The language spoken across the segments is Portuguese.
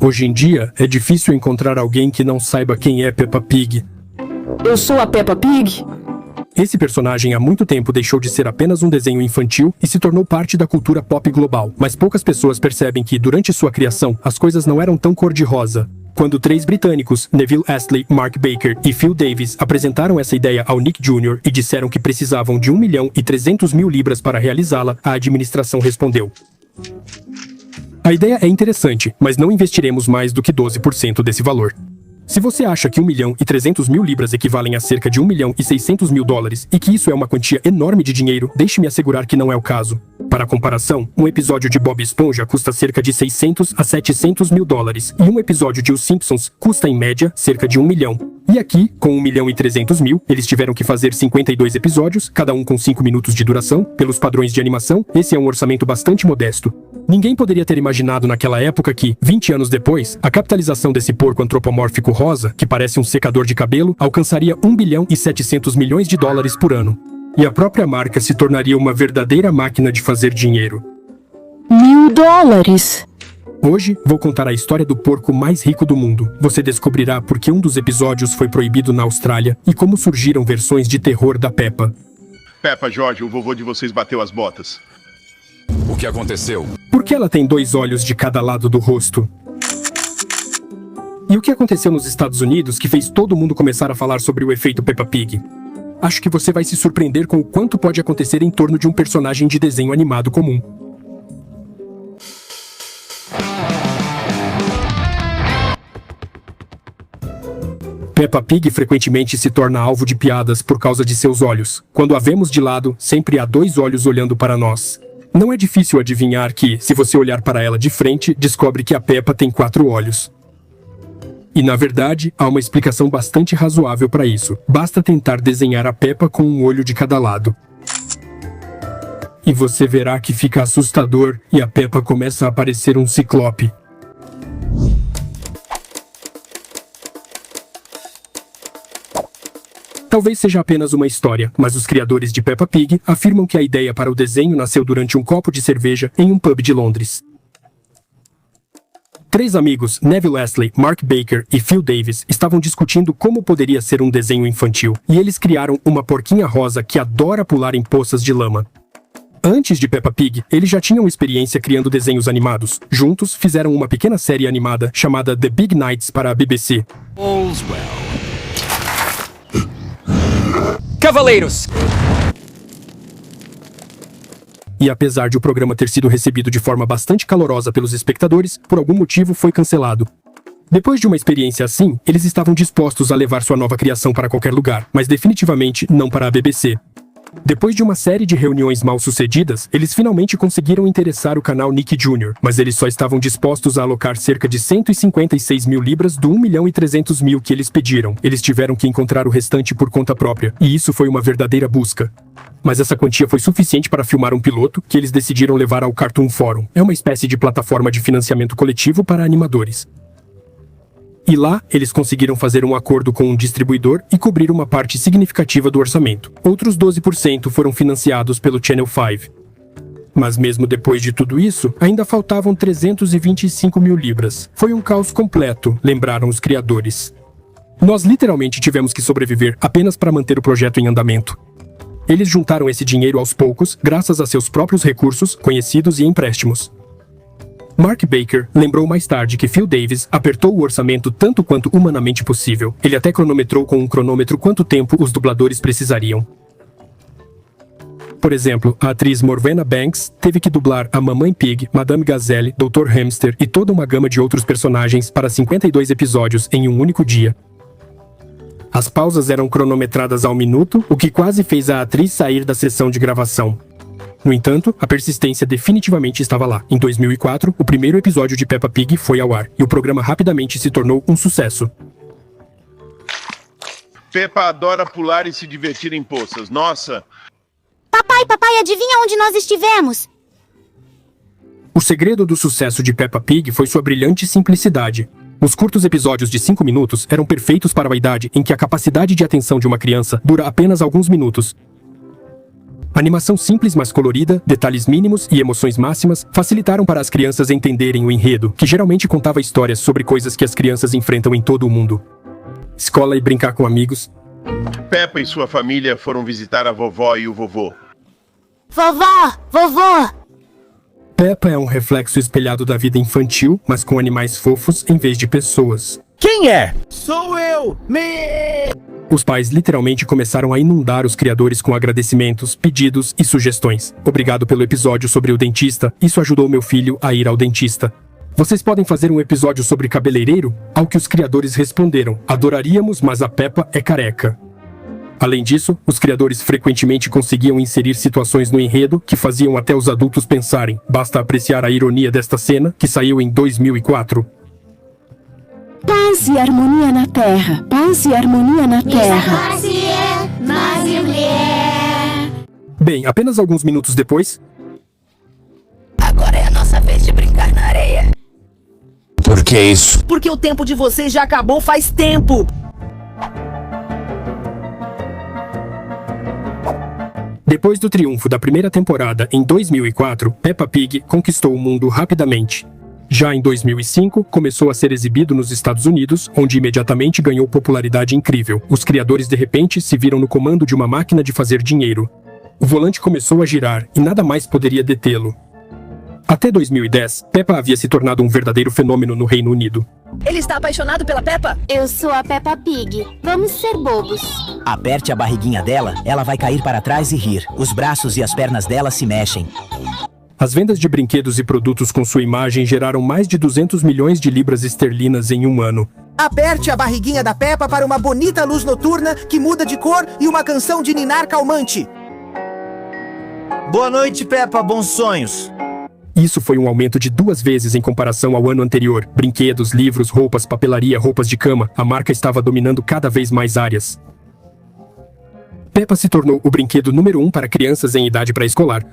Hoje em dia, é difícil encontrar alguém que não saiba quem é Peppa Pig. Eu sou a Peppa Pig? Esse personagem há muito tempo deixou de ser apenas um desenho infantil e se tornou parte da cultura pop global. Mas poucas pessoas percebem que, durante sua criação, as coisas não eram tão cor-de-rosa. Quando 3 britânicos, Neville Astley, Mark Baker e Phil Davis, apresentaram essa ideia ao Nick Jr. e disseram que precisavam de 1.300.000 libras para realizá-la, a administração respondeu: "A ideia é interessante, mas não investiremos mais do que 12% desse valor. Se você acha que 1.300.000 libras equivalem a cerca de $1.600.000 e que isso é uma quantia enorme de dinheiro, deixe-me assegurar que não é o caso. Para comparação, um episódio de Bob Esponja custa cerca de $600 a $700.000 e um episódio de Os Simpsons custa, em média, cerca de 1 milhão. E aqui, com 1.300.000, eles tiveram que fazer 52 episódios, cada um com 5 minutos de duração. Pelos padrões de animação, esse é um orçamento bastante modesto. Ninguém poderia ter imaginado naquela época que, 20 anos depois, a capitalização desse porco antropomórfico rosa, que parece um secador de cabelo, alcançaria $1.7 bilhão por ano. E a própria marca se tornaria uma verdadeira máquina de fazer dinheiro. $1.000? Hoje, vou contar a história do porco mais rico do mundo. Você descobrirá por que um dos episódios foi proibido na Austrália e como surgiram versões de terror da Peppa. Peppa, Jorge, o vovô de vocês bateu as botas. O que aconteceu? Por que ela tem 2 olhos de cada lado do rosto? E o que aconteceu nos Estados Unidos que fez todo mundo começar a falar sobre o efeito Peppa Pig? Acho que você vai se surpreender com o quanto pode acontecer em torno de um personagem de desenho animado comum. Peppa Pig frequentemente se torna alvo de piadas por causa de seus olhos. Quando a vemos de lado, sempre há 2 olhos olhando para nós. Não é difícil adivinhar que, se você olhar para ela de frente, descobre que a Peppa tem 4 olhos. E, na verdade, há uma explicação bastante razoável para isso. Basta tentar desenhar a Peppa com um olho de cada lado. E você verá que fica assustador e a Peppa começa a parecer um ciclope. Talvez seja apenas uma história, mas os criadores de Peppa Pig afirmam que a ideia para o desenho nasceu durante um copo de cerveja em um pub de Londres. 3 amigos, Neville Astley, Mark Baker e Phil Davis, estavam discutindo como poderia ser um desenho infantil, e eles criaram uma porquinha rosa que adora pular em poças de lama. Antes de Peppa Pig, eles já tinham experiência criando desenhos animados. Juntos, fizeram uma pequena série animada chamada The Big Nights para a BBC. All's well. Cavaleiros! E apesar de o programa ter sido recebido de forma bastante calorosa pelos espectadores, por algum motivo foi cancelado. Depois de uma experiência assim, eles estavam dispostos a levar sua nova criação para qualquer lugar, mas definitivamente não para a BBC. Depois de uma série de reuniões mal-sucedidas, eles finalmente conseguiram interessar o canal Nick Jr., mas eles só estavam dispostos a alocar cerca de 156.000 libras do 1.300.000 que eles pediram. Eles tiveram que encontrar o restante por conta própria, e isso foi uma verdadeira busca. Mas essa quantia foi suficiente para filmar um piloto que eles decidiram levar ao Cartoon Forum. É uma espécie de plataforma de financiamento coletivo para animadores. E lá, eles conseguiram fazer um acordo com um distribuidor e cobrir uma parte significativa do orçamento. Outros 12% foram financiados pelo Channel 5. Mas mesmo depois de tudo isso, ainda faltavam 325.000 libras. Foi um caos completo, lembraram os criadores. Nós literalmente tivemos que sobreviver apenas para manter o projeto em andamento. Eles juntaram esse dinheiro aos poucos, graças a seus próprios recursos, conhecidos e empréstimos. Mark Baker lembrou mais tarde que Phil Davis apertou o orçamento tanto quanto humanamente possível. Ele até cronometrou com um cronômetro quanto tempo os dubladores precisariam. Por exemplo, a atriz Morwenna Banks teve que dublar a Mamãe Pig, Madame Gazelle, Dr. Hamster e toda uma gama de outros personagens para 52 episódios em um único dia. As pausas eram cronometradas ao minuto, o que quase fez a atriz sair da sessão de gravação. No entanto, a persistência definitivamente estava lá. Em 2004, o primeiro episódio de Peppa Pig foi ao ar, e o programa rapidamente se tornou um sucesso. Peppa adora pular e se divertir em poças. Nossa! Papai, adivinha onde nós estivemos? O segredo do sucesso de Peppa Pig foi sua brilhante simplicidade. Os curtos episódios de 5 minutos eram perfeitos para a idade em que a capacidade de atenção de uma criança dura apenas alguns minutos. Animação simples, mas colorida, detalhes mínimos e emoções máximas facilitaram para as crianças entenderem o enredo, que geralmente contava histórias sobre coisas que as crianças enfrentam em todo o mundo. Escola e brincar com amigos. Peppa e sua família foram visitar a vovó e o vovô. Vovó! Vovô! Peppa é um reflexo espelhado da vida infantil, mas com animais fofos em vez de pessoas. Quem é? Os pais literalmente começaram a inundar os criadores com agradecimentos, pedidos e sugestões. Obrigado pelo episódio sobre o dentista, isso ajudou meu filho a ir ao dentista. Vocês podem fazer um episódio sobre cabeleireiro? Ao que os criadores responderam: adoraríamos, mas a Peppa é careca. Além disso, os criadores frequentemente conseguiam inserir situações no enredo que faziam até os adultos pensarem. Basta apreciar a ironia desta cena, que saiu em 2004. Paz e harmonia na terra. Paz e harmonia na terra. Bem, apenas alguns minutos depois... Agora é a nossa vez de brincar na areia. Por que isso? Porque o tempo de vocês já acabou faz tempo. Depois do triunfo da primeira temporada em 2004, Peppa Pig conquistou o mundo rapidamente. Já em 2005, começou a ser exibido nos Estados Unidos, onde imediatamente ganhou popularidade incrível. Os criadores de repente se viram no comando de uma máquina de fazer dinheiro. O volante começou a girar e nada mais poderia detê-lo. Até 2010, Peppa havia se tornado um verdadeiro fenômeno no Reino Unido. Ele está apaixonado pela Peppa? Eu sou a Peppa Pig. Vamos ser bobos. Aperte a barriguinha dela, ela vai cair para trás e rir. Os braços e as pernas dela se mexem. As vendas de brinquedos e produtos com sua imagem geraram mais de 200 milhões de libras esterlinas em um ano. Aperte a barriguinha da Peppa para uma bonita luz noturna que muda de cor e uma canção de ninar calmante. Boa noite, Peppa. Bons sonhos. Isso foi um aumento de 2 vezes em comparação ao ano anterior. Brinquedos, livros, roupas, papelaria, roupas de cama. A marca estava dominando cada vez mais áreas. Peppa se tornou o brinquedo número 1 para crianças em idade pré-escolar.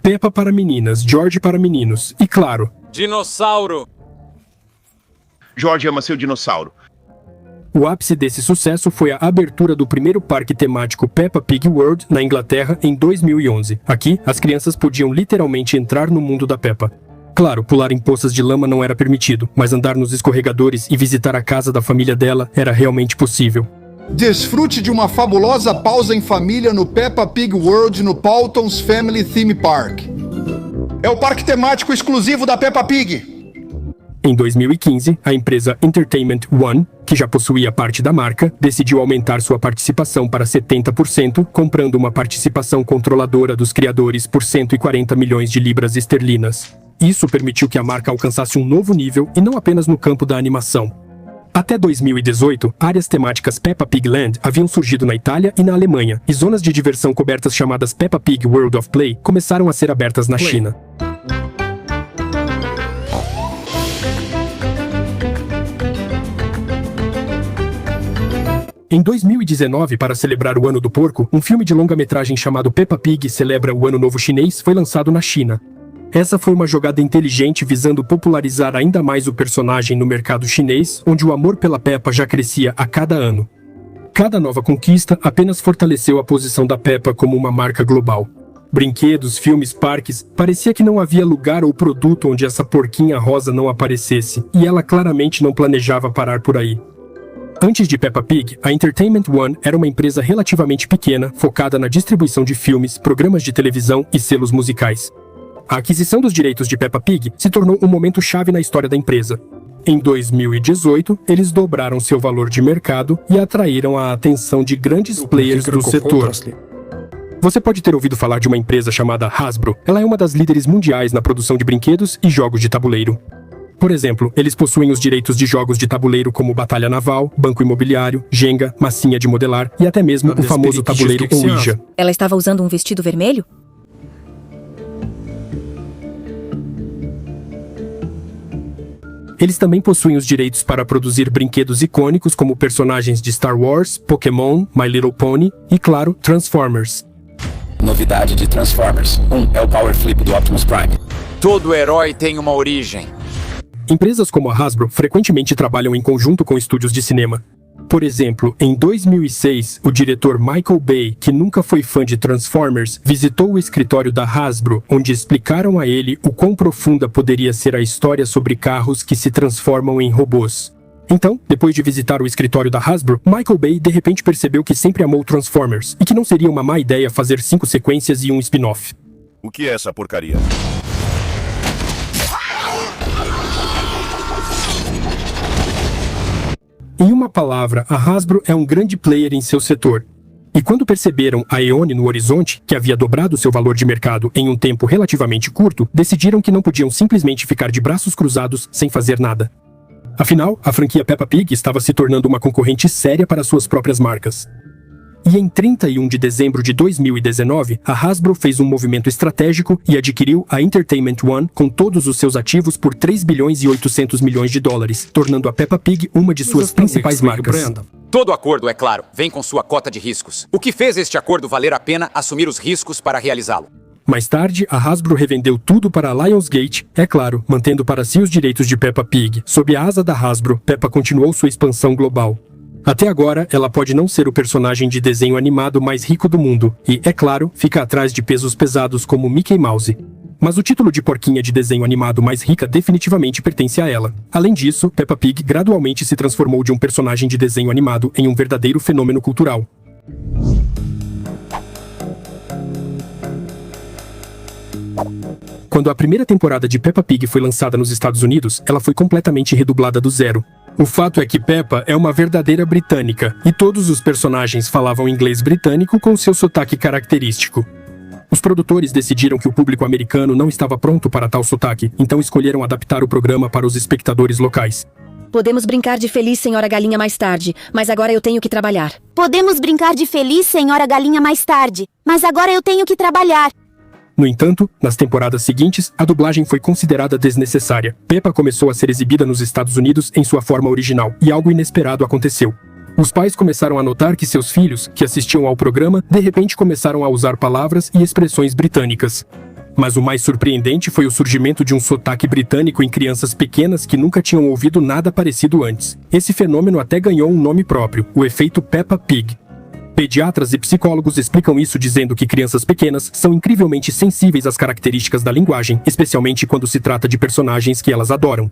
Peppa para meninas, George para meninos. E claro... Dinossauro. George ama seu dinossauro. O ápice desse sucesso foi a abertura do primeiro parque temático Peppa Pig World na Inglaterra em 2011. Aqui, as crianças podiam literalmente entrar no mundo da Peppa. Claro, pular em poças de lama não era permitido, mas andar nos escorregadores e visitar a casa da família dela era realmente possível. Desfrute de uma fabulosa pausa em família no Peppa Pig World no Paultons Family Theme Park. É o parque temático exclusivo da Peppa Pig. Em 2015, a empresa Entertainment One, que já possuía parte da marca, decidiu aumentar sua participação para 70%, comprando uma participação controladora dos criadores por 140 milhões de libras esterlinas. Isso permitiu que a marca alcançasse um novo nível e não apenas no campo da animação. Até 2018, áreas temáticas Peppa Pig Land haviam surgido na Itália e na Alemanha, e zonas de diversão cobertas chamadas Peppa Pig World of Play começaram a ser abertas na China. Em 2019, para celebrar o Ano do Porco, um filme de longa-metragem chamado Peppa Pig celebra o Ano Novo Chinês foi lançado na China. Essa foi uma jogada inteligente visando popularizar ainda mais o personagem no mercado chinês, onde o amor pela Peppa já crescia a cada ano. Cada nova conquista apenas fortaleceu a posição da Peppa como uma marca global. Brinquedos, filmes, parques, parecia que não havia lugar ou produto onde essa porquinha rosa não aparecesse, e ela claramente não planejava parar por aí. Antes de Peppa Pig, a Entertainment One era uma empresa relativamente pequena, focada na distribuição de filmes, programas de televisão e selos musicais. A aquisição dos direitos de Peppa Pig se tornou um momento chave na história da empresa. Em 2018, eles dobraram seu valor de mercado e atraíram a atenção de grandes players do setor. Você pode ter ouvido falar de uma empresa chamada Hasbro. Ela é uma das líderes mundiais na produção de brinquedos e jogos de tabuleiro. Por exemplo, eles possuem os direitos de jogos de tabuleiro como Batalha Naval, Banco Imobiliário, Jenga, Massinha de Modelar e até mesmo o famoso tabuleiro Ouija. Ela estava usando um vestido vermelho? Eles também possuem os direitos para produzir brinquedos icônicos como personagens de Star Wars, Pokémon, My Little Pony e, claro, Transformers. Novidade de Transformers. É o Power Flip do Optimus Prime. Todo herói tem uma origem. Empresas como a Hasbro frequentemente trabalham em conjunto com estúdios de cinema. Por exemplo, em 2006, o diretor Michael Bay, que nunca foi fã de Transformers, visitou o escritório da Hasbro, onde explicaram a ele o quão profunda poderia ser a história sobre carros que se transformam em robôs. Então, depois de visitar o escritório da Hasbro, Michael Bay de repente percebeu que sempre amou Transformers e que não seria uma má ideia fazer 5 sequências e um spin-off. O que é essa porcaria? Em uma palavra, a Hasbro é um grande player em seu setor. E quando perceberam a Eone no horizonte, que havia dobrado seu valor de mercado em um tempo relativamente curto, decidiram que não podiam simplesmente ficar de braços cruzados sem fazer nada. Afinal, a franquia Peppa Pig estava se tornando uma concorrente séria para suas próprias marcas. E em 31 de dezembro de 2019, a Hasbro fez um movimento estratégico e adquiriu a Entertainment One com todos os seus ativos por 3 bilhões e 800 milhões de dólares, tornando a Peppa Pig uma de suas principais marcas. Todo acordo, é claro, vem com sua cota de riscos. O que fez este acordo valer a pena assumir os riscos para realizá-lo? Mais tarde, a Hasbro revendeu tudo para a Lionsgate, é claro, mantendo para si os direitos de Peppa Pig. Sob a asa da Hasbro, Peppa continuou sua expansão global. Até agora, ela pode não ser o personagem de desenho animado mais rico do mundo, e, é claro, fica atrás de pesos pesados como Mickey Mouse. Mas o título de porquinha de desenho animado mais rica definitivamente pertence a ela. Além disso, Peppa Pig gradualmente se transformou de um personagem de desenho animado em um verdadeiro fenômeno cultural. Quando a primeira temporada de Peppa Pig foi lançada nos Estados Unidos, ela foi completamente redublada do zero. O fato é que Peppa é uma verdadeira britânica, e todos os personagens falavam inglês britânico com seu sotaque característico. Os produtores decidiram que o público americano não estava pronto para tal sotaque, então escolheram adaptar o programa para os espectadores locais. Podemos brincar de Feliz Senhora Galinha mais tarde, mas agora eu tenho que trabalhar. Podemos brincar de Feliz Senhora Galinha mais tarde, mas agora eu tenho que trabalhar. No entanto, nas temporadas seguintes, a dublagem foi considerada desnecessária. Peppa começou a ser exibida nos Estados Unidos em sua forma original, e algo inesperado aconteceu. Os pais começaram a notar que seus filhos, que assistiam ao programa, de repente começaram a usar palavras e expressões britânicas. Mas o mais surpreendente foi o surgimento de um sotaque britânico em crianças pequenas que nunca tinham ouvido nada parecido antes. Esse fenômeno até ganhou um nome próprio, o efeito Peppa Pig. Pediatras e psicólogos explicam isso dizendo que crianças pequenas são incrivelmente sensíveis às características da linguagem, especialmente quando se trata de personagens que elas adoram.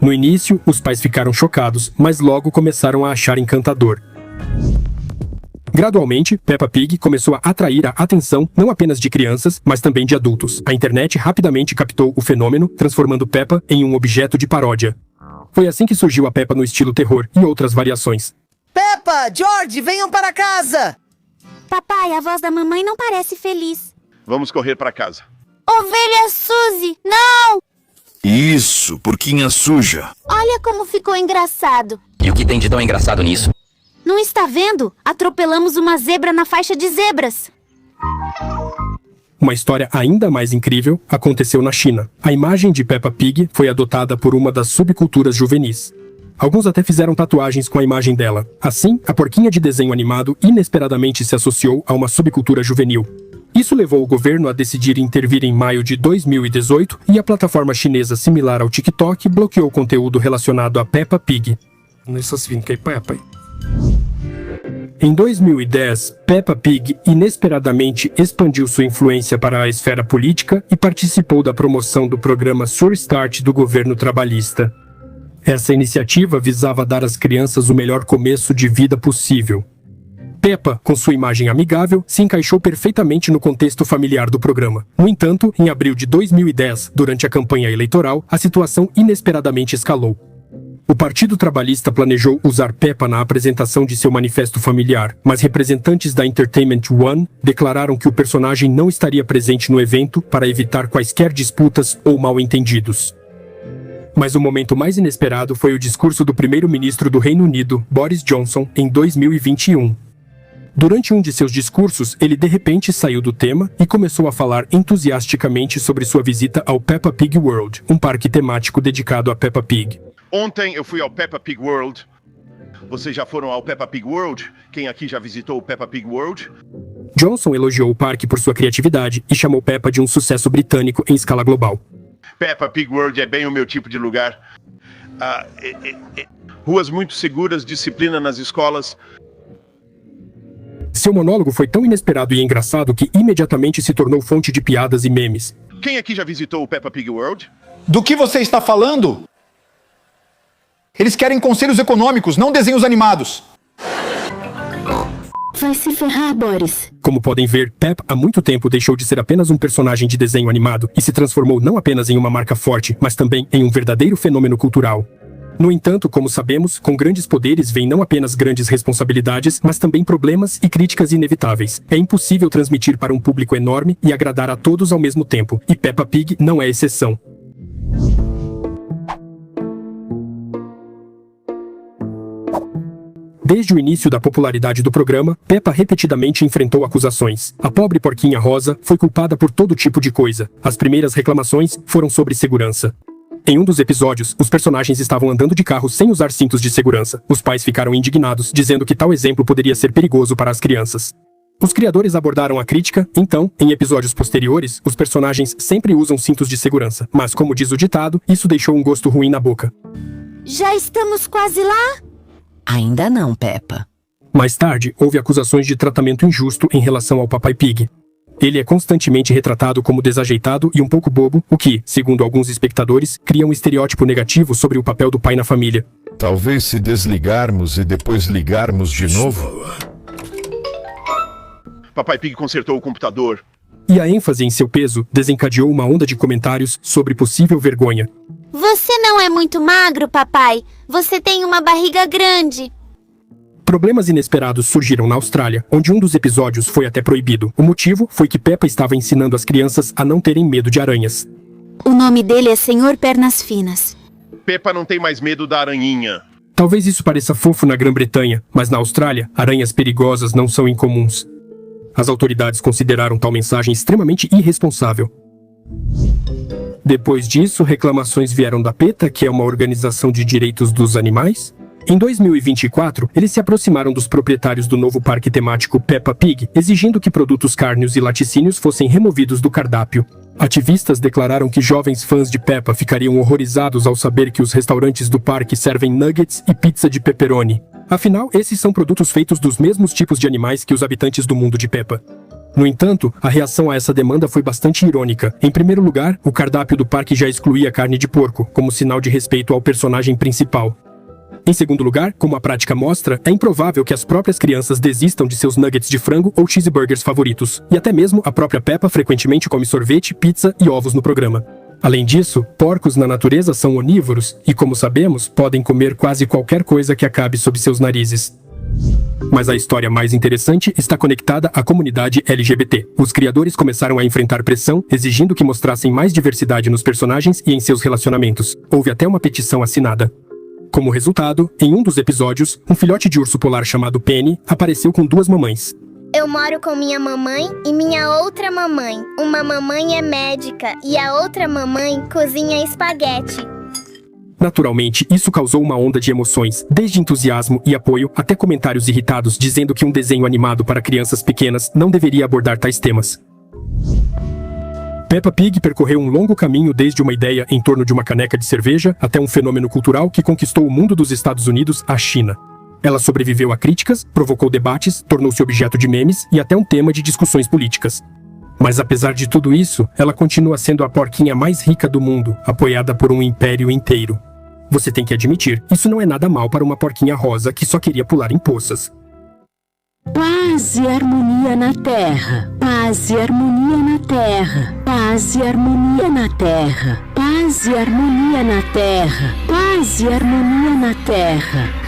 No início, os pais ficaram chocados, mas logo começaram a achar encantador. Gradualmente, Peppa Pig começou a atrair a atenção não apenas de crianças, mas também de adultos. A internet rapidamente captou o fenômeno, transformando Peppa em um objeto de paródia. Foi assim que surgiu a Peppa no estilo terror e outras variações. Peppa, George, venham para casa! Papai, a voz da mamãe não parece feliz. Vamos correr para casa. Ovelha Suzy, não! Isso, porquinha suja. Olha como ficou engraçado. E o que tem de tão engraçado nisso? Não está vendo? Atropelamos uma zebra na faixa de zebras. Uma história ainda mais incrível aconteceu na China. A imagem de Peppa Pig foi adotada por uma das subculturas juvenis. Alguns até fizeram tatuagens com a imagem dela. Assim, a porquinha de desenho animado inesperadamente se associou a uma subcultura juvenil. Isso levou o governo a decidir intervir em maio de 2018 e a plataforma chinesa similar ao TikTok bloqueou conteúdo relacionado a Peppa Pig. Em 2010, Peppa Pig inesperadamente expandiu sua influência para a esfera política e participou da promoção do programa Surstart do governo trabalhista. Essa iniciativa visava dar às crianças o melhor começo de vida possível. Peppa, com sua imagem amigável, se encaixou perfeitamente no contexto familiar do programa. No entanto, em abril de 2010, durante a campanha eleitoral, a situação inesperadamente escalou. O Partido Trabalhista planejou usar Peppa na apresentação de seu manifesto familiar, mas representantes da Entertainment One declararam que o personagem não estaria presente no evento para evitar quaisquer disputas ou mal-entendidos. Mas o momento mais inesperado foi o discurso do primeiro-ministro do Reino Unido, Boris Johnson, em 2021. Durante um de seus discursos, ele de repente saiu do tema e começou a falar entusiasticamente sobre sua visita ao Peppa Pig World, um parque temático dedicado a Peppa Pig. Ontem eu fui ao Peppa Pig World. Vocês já foram ao Peppa Pig World? Quem aqui já visitou o Peppa Pig World? Johnson elogiou o parque por sua criatividade e chamou Peppa de um sucesso britânico em escala global. Peppa Pig World é bem o meu tipo de lugar. Ruas muito seguras, disciplina nas escolas. Seu monólogo foi tão inesperado e engraçado que imediatamente se tornou fonte de piadas e memes. Quem aqui já visitou o Peppa Pig World? Do que você está falando? Eles querem conselhos econômicos, não desenhos animados. Vai se ferrar, Boris. Como podem ver, Peppa há muito tempo deixou de ser apenas um personagem de desenho animado e se transformou não apenas em uma marca forte, mas também em um verdadeiro fenômeno cultural. No entanto, como sabemos, com grandes poderes vêm não apenas grandes responsabilidades, mas também problemas e críticas inevitáveis. É impossível transmitir para um público enorme e agradar a todos ao mesmo tempo, e Peppa Pig não é exceção. Desde o início da popularidade do programa, Peppa repetidamente enfrentou acusações. A pobre porquinha rosa foi culpada por todo tipo de coisa. As primeiras reclamações foram sobre segurança. Em um dos episódios, os personagens estavam andando de carro sem usar cintos de segurança. Os pais ficaram indignados, dizendo que tal exemplo poderia ser perigoso para as crianças. Os criadores abordaram a crítica, então, em episódios posteriores, os personagens sempre usam cintos de segurança. Mas, como diz o ditado, isso deixou um gosto ruim na boca. Já estamos quase lá? Ainda não, Peppa. Mais tarde, houve acusações de tratamento injusto em relação ao Papai Pig. Ele é constantemente retratado como desajeitado e um pouco bobo, o que, segundo alguns espectadores, cria um estereótipo negativo sobre o papel do pai na família. Talvez se desligarmos e depois ligarmos de novo. Papai Pig consertou o computador. E a ênfase em seu peso desencadeou uma onda de comentários sobre possível vergonha. Você não é muito magro, papai. Você tem uma barriga grande. Problemas inesperados surgiram na Austrália, onde um dos episódios foi até proibido. O motivo foi que Peppa estava ensinando as crianças a não terem medo de aranhas. O nome dele é Senhor Pernas Finas. Peppa não tem mais medo da aranhinha. Talvez isso pareça fofo na Grã-Bretanha, mas na Austrália, aranhas perigosas não são incomuns. As autoridades consideraram tal mensagem extremamente irresponsável. Depois disso, reclamações vieram da PETA, que é uma organização de direitos dos animais. Em 2024, eles se aproximaram dos proprietários do novo parque temático Peppa Pig, exigindo que produtos cárneos e laticínios fossem removidos do cardápio. Ativistas declararam que jovens fãs de Peppa ficariam horrorizados ao saber que os restaurantes do parque servem nuggets e pizza de pepperoni. Afinal, esses são produtos feitos dos mesmos tipos de animais que os habitantes do mundo de Peppa. No entanto, a reação a essa demanda foi bastante irônica. Em primeiro lugar, o cardápio do parque já excluía carne de porco, como sinal de respeito ao personagem principal. Em segundo lugar, como a prática mostra, é improvável que as próprias crianças desistam de seus nuggets de frango ou cheeseburgers favoritos. E até mesmo a própria Peppa frequentemente come sorvete, pizza e ovos no programa. Além disso, porcos na natureza são onívoros e, como sabemos, podem comer quase qualquer coisa que acabe sob seus narizes. Mas a história mais interessante está conectada à comunidade LGBT. Os criadores começaram a enfrentar pressão, exigindo que mostrassem mais diversidade nos personagens e em seus relacionamentos. Houve até uma petição assinada. Como resultado, em um dos episódios, um filhote de urso polar chamado Penny apareceu com duas mamães. Eu moro com minha mamãe e minha outra mamãe. Uma mamãe é médica e a outra mamãe cozinha espaguete. Naturalmente, isso causou uma onda de emoções, desde entusiasmo e apoio até comentários irritados dizendo que um desenho animado para crianças pequenas não deveria abordar tais temas. Peppa Pig percorreu um longo caminho desde uma ideia em torno de uma caneca de cerveja até um fenômeno cultural que conquistou o mundo dos Estados Unidos à China. Ela sobreviveu a críticas, provocou debates, tornou-se objeto de memes e até um tema de discussões políticas. Mas apesar de tudo isso, ela continua sendo a porquinha mais rica do mundo, apoiada por um império inteiro. Você tem que admitir, isso não é nada mal para uma porquinha rosa que só queria pular em poças. Paz e harmonia na Terra. Paz e harmonia na Terra. Paz e harmonia na Terra. Paz e harmonia na Terra. Paz e harmonia na Terra.